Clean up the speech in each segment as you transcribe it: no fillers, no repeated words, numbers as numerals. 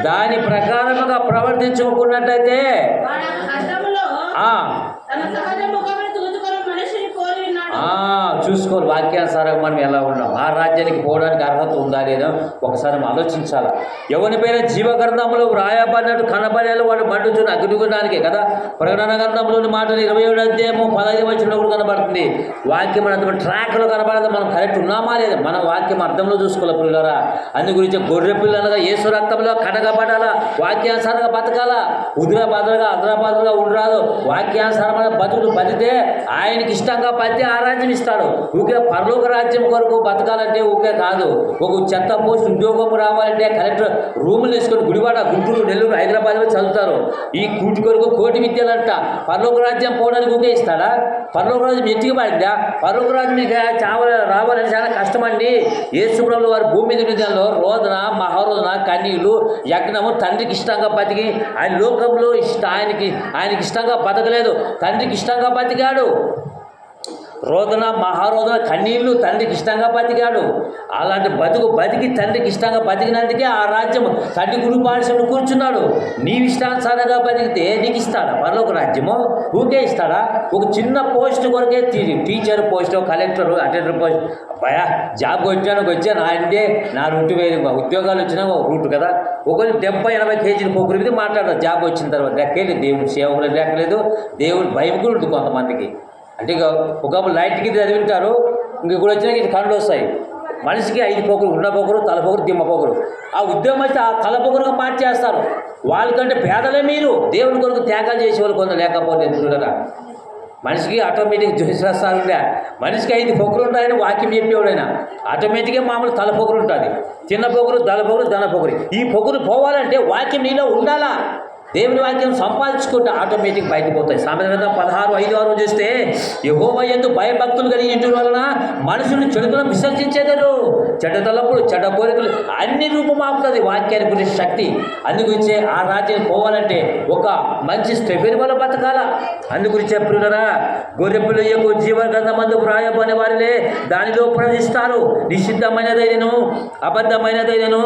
దాని ప్రకారముగా ప్రవర్తించుకున్నట్లయితే చూసుకోవాలి వాక్యానుసారంగా మనం ఎలా ఉన్నాం, ఆ రాజ్యానికి పోవడానికి అర్హత ఉందా లేదా ఒకసారి ఆలోచించాలి. ఎవరిపైన జీవగ్రంథంలో వ్రాయబడినట్టు కనబడేలా వాడు మండుచున్న అగ్నిగుండానికి కదా. ప్రకటన గ్రంథంలోని మాటలు 27వ అధ్యాయము 15వ వచనంలో కూడా కనబడుతుంది. వాక్యం మన ట్రాక్లో కనబడదు, మనం కరెక్ట్ ఉన్నామా లేదా మన వాక్యం అర్థంలో చూసుకోవాలి పిల్లరా. అందు గురించి గొర్రె పిల్లలుగా యేసు రక్తంలో కడగబడాలా, వాక్యానుసారంగా బతకాలా. ఉదిరాబాదులుగా అద్రాబాదులుగా ఉండరాదు. వాక్యానుసారమైన బతుకులు బతితే ఆయనకి ఇష్టంగా బతితే ఆ రాజ్యం ఇస్తాడు. ఊకే పరలోక రాజ్యం కొరకు బతకాలంటే ఊకే కాదు. ఒక చెత్త పోస్ట్ ఉద్యోగం రావాలంటే కలెక్టర్ రూములు వేసుకొని గుడివాడ, గుంటూరు, నెల్లూరు, హైదరాబాద్లో చదువుతారు. ఈ కూటి కొరకు కోటి విద్యలంట. పరలోక రాజ్యం పోవడానికి ఊకే ఇస్తాడా? పరలోక రాజ్యం ఎత్తికి పడిందా? పరలోక రాజ్యం మీకు రావాలంటే చాలా కష్టమండి. యేసుప్రభువు వారు భూమి మీద విధానంలో రోదన, మహారోదన, కన్నీళ్ళు, యజ్ఞము, తండ్రికి ఇష్టంగా బతికి ఆయన లోకంలో ఆయనకి ఇష్టంగా బతకలేదు, తండ్రికి ఇష్టంగా బతికాడు. రోదన, మహారోదన, కన్నీళ్ళు, తండ్రికి ఇష్టంగా బతికాడు. అలాంటి బతికి తండ్రికి ఇష్టంగా బతికినందుకే ఆ రాజ్యం తండ్రి గురు పాఠశాలను కూర్చున్నాడు. నీవు ఇష్టానుసారంగా బతికితే నీకు ఇస్తాడా పరలోక రాజ్యము? ఊకే ఇస్తాడా? ఒక చిన్న పోస్ట్ కొరకే teacher post, collector, attender post, అబ్బాయా జాబ్ వచ్చాను అంటే నా రూట్ వేరు. ఉద్యోగాలు వచ్చినా ఒక రూట్ కదా. ఒకరు 70-80 కేజీలు పొగురు మీద మాట్లాడతారు. జాబ్ వచ్చిన తర్వాత లెక్కలేదు, దేవుని సేవ కూడా లెక్కలేదు, దేవుని భయం కూడా ఉంటుంది కొంతమందికి. అంటే ఇక ఒకప్పుడు లైట్కి చదివింటారు, ఇంక కూడా వచ్చినా ఇంక కళ్ళు వస్తాయి. మనిషికి 5 పొగురు, ఉన్న పొగురు, తల పొగురు, దిమ్మ పొగురు. ఆ ఉద్యోగం అయితే ఆ తల పొగురుగా మార్చేస్తారు. వాళ్ళకంటే పేదలే మీరు. దేవుని కొరకు త్యాగాలు చేసేవాళ్ళు కొందరు లేకపోతే ఎందుకురా. మనిషికి ఆటోమేటిక్ జ్యోతిషాస్త్రాలు ఉండే మనిషికి 5 పొగురు ఉంటాయని వాక్యం చెప్పేవాడైనా ఆటోమేటిక్గా మామూలు తల పొగురు ఉంటుంది. చిన్న పొగురు, దళ పొగురు, ధన పొగురు. ఈ పొగురు పోవాలంటే వాక్యం నీలో ఉండాలా. దేవుని వాక్యం సంపాదించుకుంటే ఆటోమేటిక్ బయటకు పోతాయి. సామెతల గ్రంథం 16:5-6 చూస్తే యెహోవా యందు భయభక్తులు కలిగి ఉండడం వలన మనుషులు చెడుతలను విసర్జించేదారు. చెడ్డ తలపులు, చెడ్డ కోరికలు అన్ని రూపమాపుతుంది వాక్యాన్ని గురించి శక్తి. అందుగురించే ఆ రాజ్యానికి పోవాలంటే ఒక మంచి స్టెఫెన్ వల్ల బతకాల. అందుగురించి చెప్పున్నారా, గొర్రెపిల్ల యొక్క జీవ గ్రంథమందు వ్రాయబడిన వారిలే దానిలో ప్రవేశిస్తారు. నిషిద్ధమైనదైనను, అబద్ధమైనదైనను,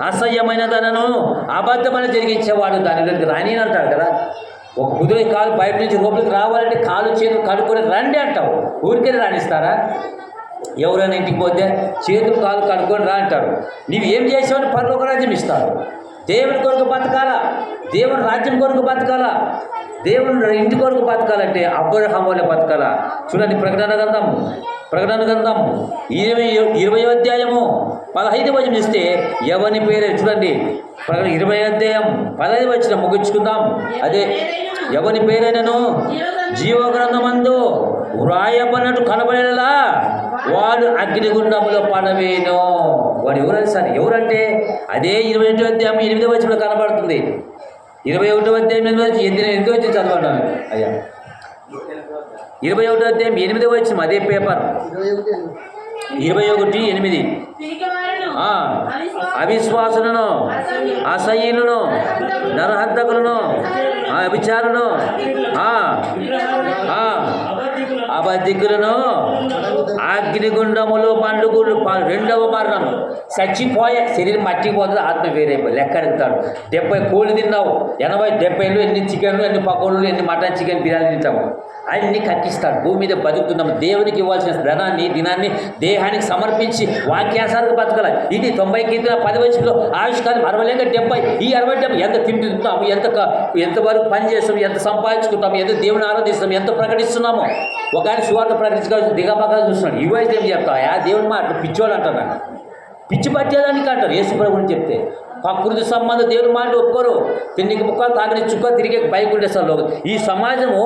అసహ్యమైనదైనను అబద్ధమని జరిగించేవాడు దానిలోకి రాని అంటాడు కదా. ఒక కుదిరే కాలు బయట నుంచి లోపలికి రావాలంటే కాలు చేతులు కడుక్కొని రండి అంటావు. ఊరికే రాణిస్తారా? ఎవరైనా ఇంటికి పోతే చేతులు కాలు కడుక్కొని రా అంటారు. నీవు ఏం చేసావని పరలోక రాజ్యం ఇస్తారు. దేవుని కొరకు బతకాలా, దేవుని రాజ్యం కొరకు బతకాలా, దేవుని ఇంటి కొరకు బతకాలంటే అబ్రహాము వలె బతకాలా. చూడండి ప్రకటన గ్రంథం 20వ అధ్యాయము 15వ వచనం చూస్తే ఎవని పేరు చూడండి. 20వ అధ్యాయం 15వ వచనం ముగించుకుందాం. అదే ఎవని పేరైనను జీవగ్రంథమందు వ్రాయబడినట్టు కనబడేలా వాడు అగ్నిగుండములో పడవేను. వాడు ఎవరైనా సరే, ఎవరంటే అదే 21వ అధ్యాయం 8వ వచనంలో కనబడుతుంది. 21వ అధ్యాయం 8వ వచనం చదవండి అయ్యా. 21వ అధ్యాయం 8వ వచనం అదే పేపర్ 21:8. అవిశ్వాసులను, అసహ్యులను, నరహంతకులను, అభిచారులను, అబద్ధికులను అగ్నిగుండములో మండుగుండు. 2వ మరణం చచ్చిపోయే శరీరం మట్టికి పోతుంది, ఆత్మ వేరైపోయి లెక్క అడుగుతాడు. 70 కోళ్ళు తిన్నావు, 70 ఎన్ని చికెన్లు, ఎన్ని పకోళ్ళు, ఎన్ని మటన్, చికెన్, బిర్యానీ తింటాము. అన్ని కక్కిస్తాడు. భూమి మీద బతుకుతున్నాము. దేవునికి ఇవ్వాల్సిన దినాన్ని దేహానికి సమర్పించి వాక్యాసానికి బతకాలి. ఇది 90 కీర్తన 10 వచనంలో ఆవిష్కారం 60 లేక 70. ఈ 60 ఎంత తింటున్నాము, ఎంతవరకు పని చేస్తాము, ఎంత సంపాదించుకుంటాము, ఎంత దేవుని ఆరాధిస్తాము, ఎంత ప్రకటిస్తున్నాము. ఒక ఆయన సువార్త ప్రకటించుకోవాల్సి దిగబాగా చూస్తున్నాడు. ఇవైతే ఏం చెప్తావు? దేవుని మాట పిచ్చోడు అంటాను. పిచ్చి పట్టేదానికి అంటారు యేసు ప్రభువుని చెప్తే. ప్రకృతి సంబంధం దేవుని మాటలు ఒప్పుకోరు. తిండికి ముక్కలు తాగని చుక్క తిరిగే బైక్ ఉండేస్తారు. ఈ సమాజము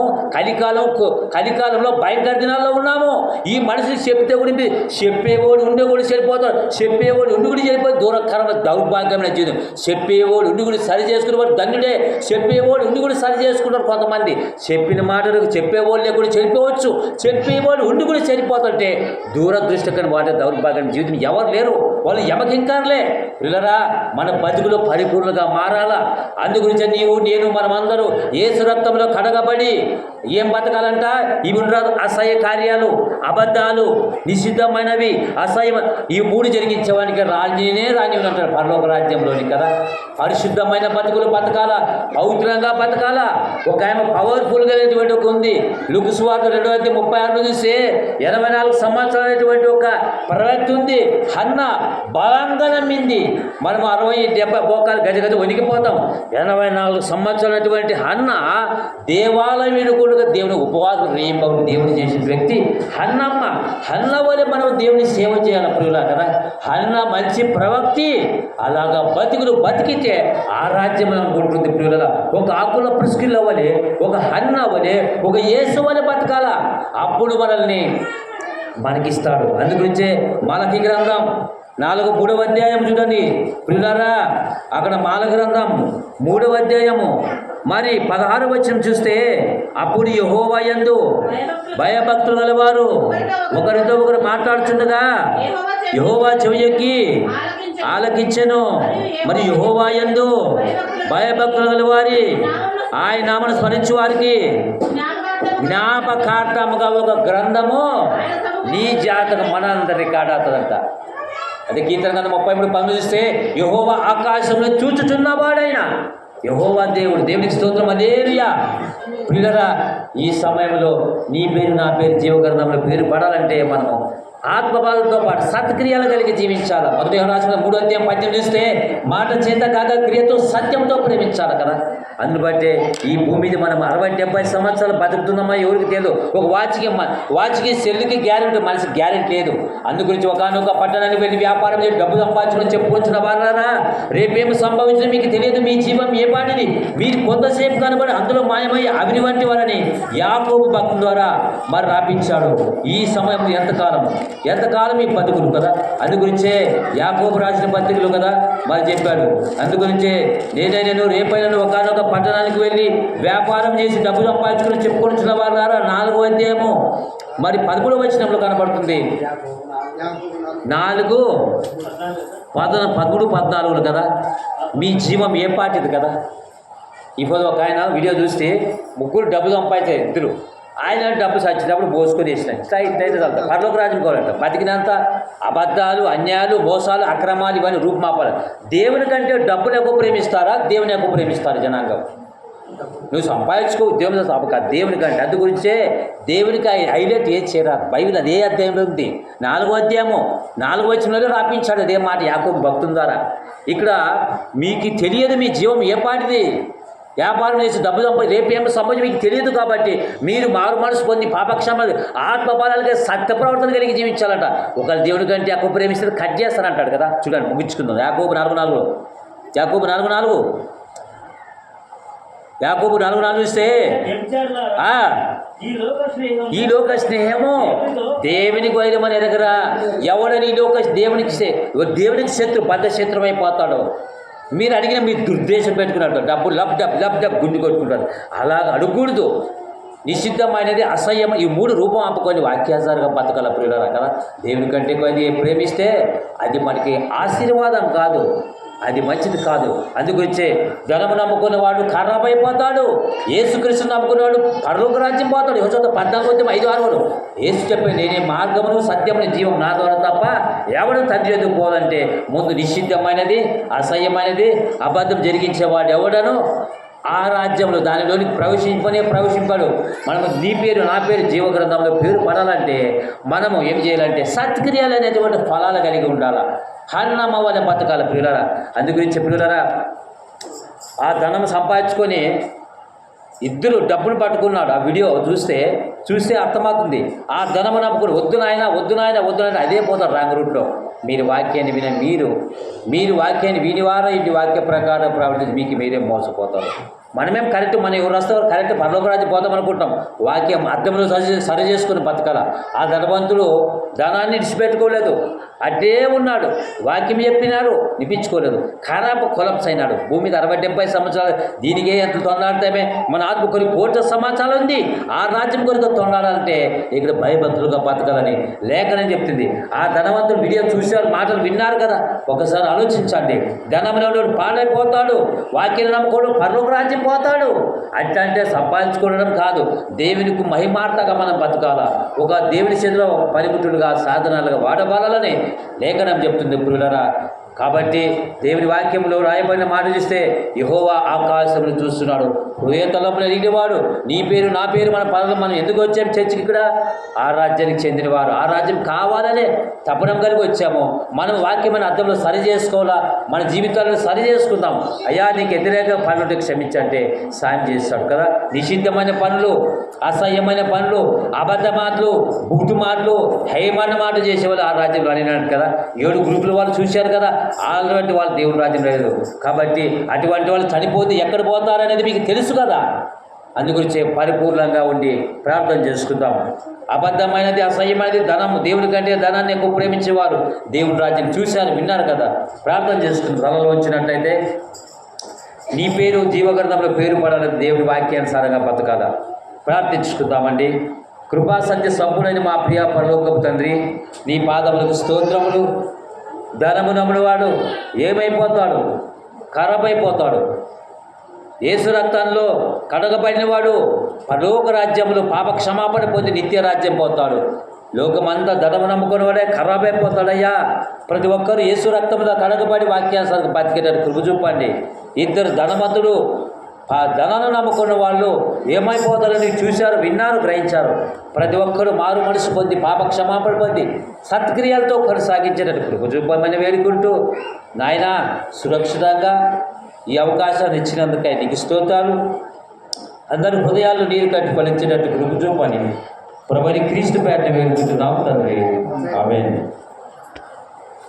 కలికాలంలో భయంకర దినాల్లో ఉన్నాము. ఈ మనిషిని చెప్తే కూడా చెప్పేవాడు ఉండే కూడా చెడిపోతాడు, చెప్పేవాడు ఉండి కూడా చెడిపోతే దూరకరమైన దౌర్భాగ్యమైన జీవితం. చెప్పేవాడు ఉండి కూడా సరి చేసుకునేవాడు ధన్యుడే. చెప్పేవాడు ఉండి కూడా సరి చేసుకుంటారు కొంతమంది. చెప్పిన మాటలు చెప్పేవాళ్ళే కూడా చెడిపోవచ్చు, చెప్పేవాడు ఉండి కూడా చెడిపోతుంటే దూరదృష్టకరమైన మాట దౌర్భాగ్యమైన జీవితం ఎవరు లేరు. వాళ్ళు యమకింకారులే. పిల్లరా, మన బతుకులు పరిపూర్ణంగా మారాలా. అందుగురించి నీవు నేను మనమందరూ యేసు రక్తంలో కడగబడి ఏం బతకాలంట? ఇవి ఉండదు, అసహ్య కార్యాలు, అబద్ధాలు, నిషిద్ధమైనవి, అసహ్యం, ఈ మూడు జరిగించేవానికి రాజీనే రాని అంటారు పరలోక రాజ్యంలోని కదా. పరిశుద్ధమైన బతుకులు బతకాలా, పవిత్రంగా బతకాలా. ఒక ఆమె పవర్ఫుల్గా అనేటువంటి ఒక ఉంది. లూకా సువార్త 2:36 చూస్తే 84 సంవత్సరాలైనటువంటి ఒక ప్రవక్త ఉంది, హన్న. బలంగా నమ్మింది. మనం 60-70 బోకాలు గజ వణికిపోతాం. 84 సంవత్సరాలైనటువంటి హన్న దేవాలయం కూడా దేవుని ఉపవాసం రేయింపబడి దేవుని చేసిన వ్యక్తి హన్నమ్మ. హన్న వల్ల మనం దేవుని సేవ చేయాలి ప్రియులా కదా. హన్న మంచి ప్రవక్తి. అలాగా బతుకులు బతికితే ఆ రాజ్యం అనుకుంటుంది ప్రియుల. ఒక ఆకుల ప్రిస్కిల్ అవ్వాలి, ఒక హన్న అవ్వాలి, ఒక యేసు వల్ల బతకాల. అప్పుడు మనకిస్తాడు. అందుగురించే మలకి గ్రంథం 4-3 అధ్యాయం చూడండి ప్రియులారా. అక్కడ మాల గ్రంథం 3 అధ్యాయము మరి 16 వచనం చూస్తే, అప్పుడు యెహోవా యందు భయభక్తులు గలవారు ఒకరితో ఒకరు మాట్లాడుచుండగా యెహోవా చెవియొగ్గి ఆలకించెను. మరి యెహోవా యందు భయభక్తులు గలవారి ఆయన నామను స్మరించు వారికి జ్ఞాపకార్థముగా ఒక గ్రంథము నీ జాతకం మనందరి కాడాతుందంట. అదే కీర్తన గ్రంథం 33:19 చూస్తే, యెహోవా ఆకాశంలో చూచుచున్నవాడైనా యెహోవా దేవుడు. దేవునికి స్తోత్రం. హల్లెలూయా. ప్రియులారా, ఈ సమయంలో నీ పేరు నా పేరు జీవగ్రంథంలో పేరు పడాలంటే మనము ఆత్మబాధలతో పాటు సత్క్రియలు కలిగి జీవించాలి. 1 యోహాను 3:18 చూస్తే, మాట చేత కాక క్రియతో సత్యంతో ప్రేమించాలి కదా. అందుబట్టే ఈ భూమి మీద మనం 60-70 సంవత్సరాలు బతుకుతున్నామా ఎవరికి తెలియదు. ఒక వాచ్కి సెల్లుకి గ్యారెంటీ, మనిషికి గ్యారెంటీ లేదు. అందుగురించి ఒకనొక పట్టణానికి వెళ్ళి వ్యాపారం చేసి డబ్బు సంపాదించడం చెప్పుకొచ్చిన వాళ్ళారా, రేపేమి సంభవించడం మీకు తెలియదు. మీ జీవం ఏ పాటిది, మీరు కొంతసేపు కనబడి అందులో మాయమయ్యి అవిని వంటి వారని యాకోబు భక్తుల ద్వారా మరి రాపించాడు. ఈ సమయం ఎంతకాలం ఈ బతుకులు కదా. అందుగురించే యాకోబు రాసిన పత్రికలు కదా మరి చెప్పాడు. అందుగురించే నేను రేపైనా ఒకనొక పట్టణానికి వెళ్ళి వ్యాపారం చేసి డబ్బు సంపాదించుకుని చెప్పుకొచ్చిన వాళ్ళారా 4వ అధ్యాయము మరి 11వ వచనంలో కనబడుతుంది. 4:13-14 కదా. మీ జీవం ఏ పాటిది కదా. ఇప్పుడు ఒక ఆయన వీడియో చూస్తే 3 డబ్బు సంపాదించారు ఇద్దరు. ఆయన డబ్బు సచ్చినప్పుడు మోసుకొని వేసినాయి. ఇట్లయితే చదువుతా పరలోక రాజ్యం కోవాలంట. బతికినంత అబద్ధాలు, అన్యాయాలు, మోసాలు, అక్రమాలు ఇవన్నీ రూపుమాపాలి. దేవుని కంటే డబ్బును ఎక్కువ ప్రేమిస్తారా, దేవుని ఎక్కువ ప్రేమిస్తారు జనాంగం? నువ్వు సంపాదించుకో దేవుని దేవుని కంటే. అందు గురించే దేవునికి హైలైట్ ఏది చేయరాదు. బైబిల్ అదే అధ్యాయంలో ఉంది. 4వ అధ్యాయము 4వ వచనంలో రాపించాడు అదే మాట యాకోబు భక్తుల ద్వారా. ఇక్కడ మీకు తెలియదు మీ జీవం ఏ పాటిది. వ్యాపారం చేసి డబ్బు రేపు ఏమో సంబంధం మీకు తెలియదు కాబట్టి మీరు మారు మనసు పొంది పాపక్షమాలు ఆత్మఫలాలుగా సత్య ప్రవర్తన కలిగి జీవించాలంట. ఒకళ్ళు దేవుడి కంటే ఎక్కువ ప్రేమిస్తే కట్ చేస్తానంటాడు కదా. చూడండి ముగించుకుందాం. యాకోబు 4:4 చూస్తే, ఈ లోక స్నేహము దేవునికి వైరమని ఎరగరా. ఎవడని దేవునికి శత్రు బద్ధ శత్రు అయిపోతాడు. మీరు అడిగిన మీరు దుర్దేశం పెట్టుకున్నట్టు డబ్బు లబ్ డబ్ గుండు కొట్టుకుంటారు. అలాగ అడగకూడదు. నిషిద్ధమైనది, అసహ్యం, ఈ 3 రూపం ఆపుకొని వాక్యాచారంగా బతకాల ప్రియులారా కదా. దేవుని కంటే కొద్ది ప్రేమిస్తే అది మనకి ఆశీర్వాదం కాదు, అది మంచిది కాదు. అందుగురించే ధనము నమ్ముకున్నవాడు ఖరాబ్ అయిపోతాడు. యేసుక్రీస్తు నమ్ముకున్నవాడు పరలోక రాజ్యం పోతాడు. 14:5-6 యేసు చెప్పే నేనే మార్గమును సత్యమును జీవం నా ద్వారా తప్ప ఎవడు తండ్రి ఎదుగు పోవాలంటే ముందు నిషిద్ధమైనది, అసహ్యమైనది, అబద్ధం జరిగించేవాడు ఎవడను ఆ రాజ్యంలో దానిలోనికి ప్రవేశింపడు. మనము నీ పేరు నా పేరు జీవగ్రంథంలో పేరు పడాలంటే మనము ఏం చేయాలంటే సత్క్రియలు అనేటువంటి ఫలాలు కలిగి ఉండాలి. హన్నమ్మ వల్ల బతకాల ప్రియులారా. అందుగురించి ప్రియులారా, ఆ ధనం సంపాదించుకొని ఇద్దరు డబ్బులు పట్టుకున్నాడు. ఆ వీడియో చూస్తే అర్థమవుతుంది. ఆ ధనము నమ్ముకుని వద్దు నాయన అదే పోతారు రాంగ్ రూట్లో. మీరు వాక్యాన్ని విన మీరు వాక్యాన్ని వినివారా ఇంటి వాక్య ప్రకారం ప్రవర్తించి మీకు మీరే మోసపోతారు. మనమేం కరెక్ట్, మనం ఎవరు వస్తారో కరెక్ట్ పరలోక రాజ్యం పోతాం అనుకుంటాం. వాక్యం అర్థంలో సరి చేసుకుని బతకాల. ఆ ధనవంతుడు ధనాన్ని విడిచిపెట్టుకోలేదు, అట్టే ఉన్నాడు. వాక్యం చెప్పినాడు, నిపించుకోలేదు. ఖరాబ్ కొలప్స్ అయినాడు. భూమి మీద 60-70 సంవత్సరాలు దీనికే ఎంత తొండాడితేమే మన ఆత్మ కొన్ని కోట్ల సమాచారం ఉంది. ఆ రాజ్యం కొరకు తొండాడాలంటే ఇక్కడ భయభక్తులుగా బతకాలని లేఖనం చెప్తుంది. ఆ ధనవంతుడు వీడియో చూశారు, మాటలు విన్నారు కదా. ఒకసారి ఆలోచించండి. ధనంలో పాడైపోతాడు, వాక్యం నమ్ముకోవడం పరలోక రాజ్యం పోతాడు. అట్లంటే సంపాదించుకోవడం కాదు, దేవునికి మహిమార్థగా మనం బతకాల. ఒక దేవుని చేతిలో పనిముట్టులుగా సాధనాలుగా వాడబాలని లేఖనం చెప్తుంది ప్రియులారా. కాబట్టి దేవుని వాక్యంలో రాయబడిన మాట చూస్తే యెహోవా ఆకాశమును చూస్తున్నాడు, హృదయతలంపున ఎరిగినవాడు. నీ పేరు నా పేరు మన పనులు మనం ఎందుకు వచ్చాము చర్చికి? ఇక్కడ ఆ రాజ్యానికి చెందినవారు, ఆ రాజ్యం కావాలనే తపనం కలిగి వచ్చాము. మనం వాక్యమైన అర్థంలో సరి చేసుకోవాలా, మన జీవితాలను సరి చేసుకుందాం. అయ్యా నీకు వ్యతిరేక పనులు క్షమించంటే సాయం చేస్తాడు కదా. నిషిద్ధమైన పనులు, అసహ్యమైన పనులు, అబద్ధ మాటలు, బుద్ధు మాటలు, హేమన్న మాటలు చేసేవాళ్ళు ఆ రాజ్యంలో అనినాడు కదా. 7 గ్రూపుల వాళ్ళు చూశారు కదా, అలాంటి వాళ్ళు దేవుని రాజ్యం లేదు. కాబట్టి అటువంటి వాళ్ళు చనిపోతే ఎక్కడ పోతారనేది మీకు తెలుసు కదా. అందుగురించి పరిపూర్ణంగా ఉండి ప్రార్థన చేసుకుందాం. అబద్ధమైనది, అసహ్యమైనది ధనం, దేవుని కంటే ధనాన్ని ఎక్కువ ప్రేమించేవారు దేవుని రాజ్యం చూశారు, విన్నారు కదా. ప్రార్థన చేసుకుందాం. త్వరలో వచ్చినట్లయితే నీ పేరు జీవగ్రంథంలో పేరు పడాలని దేవుని వాక్యానుసారంగా బతకాల. ప్రార్థించుకుందామండి. కృపా సంధ్య సంపూర్ణని మా ప్రియ పరలోకపు తండ్రి, నీ పాదములకు స్తోత్రములు. ధనము నమ్ముడువాడు ఏమైపోతాడు? ఖరాబ్ అయిపోతాడు. యేసు రక్తంలో కడగబడినవాడు పరలోక రాజ్యంలో పాప క్షమాపణ పొంది నిత్య రాజ్యం పోతాడు. లోకమంతా ధనము నమ్ముకునేవాడే ఖరాబ్ అయిపోతాడయ్యా. ప్రతి ఒక్కరు యేసు రక్తంలో కడగబడి వాక్యానుసారంగా బతికేటట్టు కృప చూపండి. 2 ధనవంతుడు ఆ ధనాన్ని నమ్ముకున్న వాళ్ళు ఏమైపోతారని చూశారు, విన్నారు, గ్రహించారు. ప్రతి ఒక్కరు మారు మనసు పొంది పాప క్షమాపణ పొంది సత్క్రియలతో కొనసాగించేటట్టు కృప చూపమని వేడుకుంటూ, నాయనా సురక్షితంగా ఈ అవకాశాన్ని ఇచ్చినందుకై నీకు స్తోత్రాలు. అందరి హృదయాలు నీరు కట్టి ఫలించేటట్టు కృప చూపని ప్రభుని క్రీస్తు పేరట వేడుకుంటున్నాం తండ్రి. ఆమేన్.